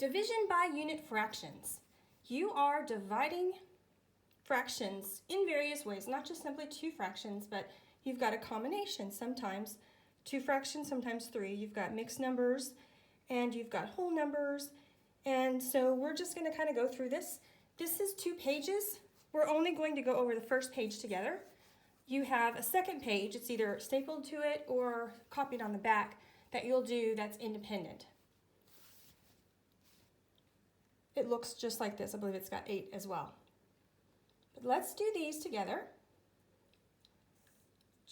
Division by unit fractions. You are dividing fractions in various ways, not just simply two fractions, but you've got a combination. Sometimes two fractions, sometimes three. You've got mixed numbers and you've got whole numbers. And so we're just going to kind of go through this. This is 2 pages. We're only going to go over the first page together. You have a second page. It's either stapled to it or copied on the back that you'll do that's independent. It looks just like this. I believe it's got 8 as well. But let's do these together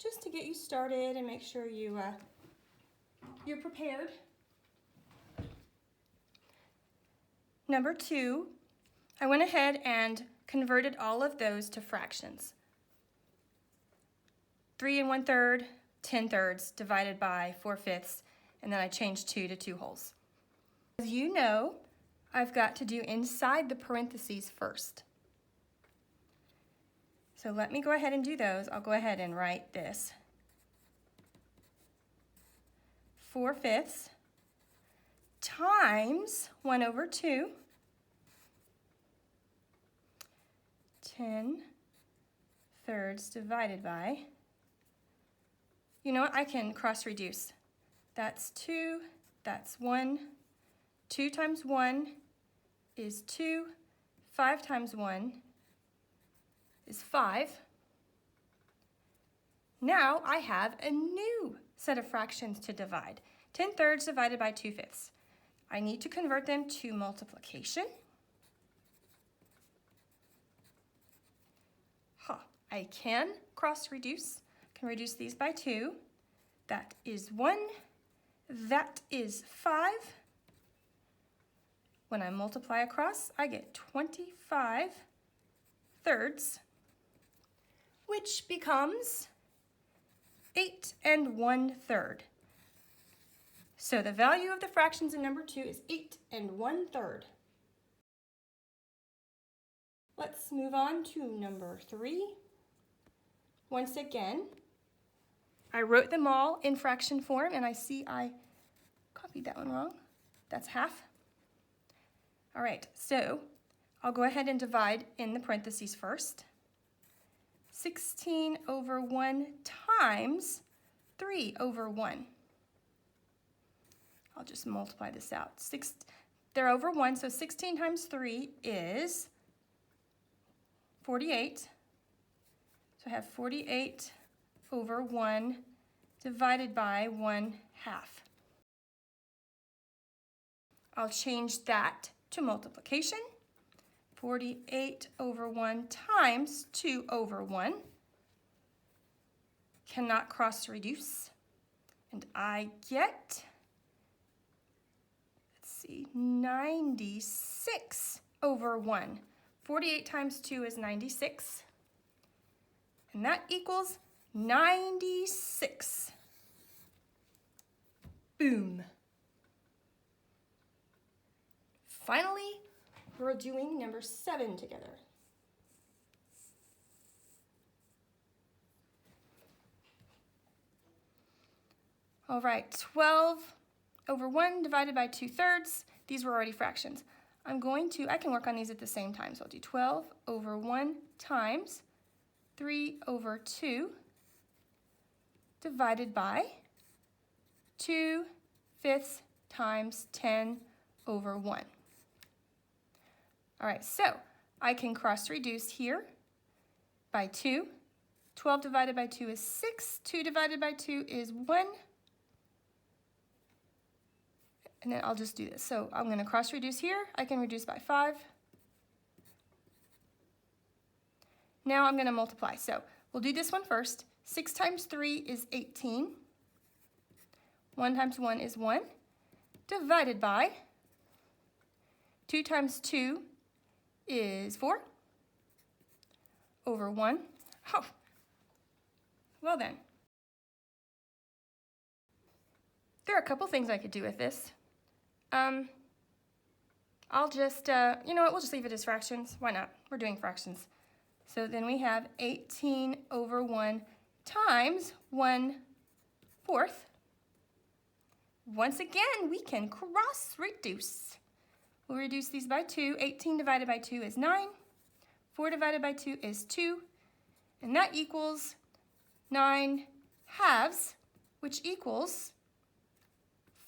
just to get you started and make sure you're prepared. Number 2, I went ahead and converted all of those to fractions. 3 1/3, 10/3 divided by 4/5, and then I changed 2 to 2 wholes. As you know, I've got to do inside the parentheses first. So let me go ahead and do those. I'll go ahead and write this. 4/5 times 1/2, 10/3 divided by, you know what, I can cross reduce. That's 2, that's 1. 2 times 1 is 2. 5 times 1 is 5. Now I have a new set of fractions to divide. 10/3 divided by 2/5. I need to convert them to multiplication. I can cross reduce. I can reduce these by 2. That is 1. That is 5. When I multiply across, I get 25/3, which becomes 8 1/3. So the value of the fractions in number 2 is 8 1/3. Let's move on to number 3. Once again, I wrote them all in fraction form, and I see I copied that one wrong. That's half. All right, so I'll go ahead and divide in the parentheses first. 16/1 times 3/1. I'll just multiply this out. They're over 1, so 16 times 3 is 48. So I have 48/1 divided by 1/2. I'll change that to multiplication. 48/1 times 2/1. Cannot cross reduce. And I get, let's see, 96/1. 48 times 2 is 96. And that equals 96. Boom. Finally, we're doing number 7 together. All right, 12/1 divided by 2/3. These were already fractions. I can work on these at the same time. So I'll do 12/1 times 3/2 divided by 2/5 times 10/1. All right, so I can cross reduce here by 2. 12 divided by 2 is 6. 2 divided by 2 is 1. And then I'll just do this. So I'm going to cross reduce here. I can reduce by 5. Now I'm going to multiply. So we'll do this one first. 6 times 3 is 18. 1 times 1 is 1. Divided by 2 times 2 is 4/1. Oh, well then. There are a couple things I could do with this. I'll just, you know what, we'll just leave it as fractions. Why not? We're doing fractions. So then we have 18/1 times 1/4. Once again, we can cross reduce. We'll reduce these by 2. 18 divided by 2 is 9. 4 divided by 2 is 2. And that equals 9 halves, which equals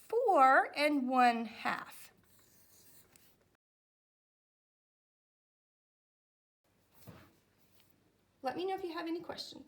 4 1/2. Let me know if you have any questions.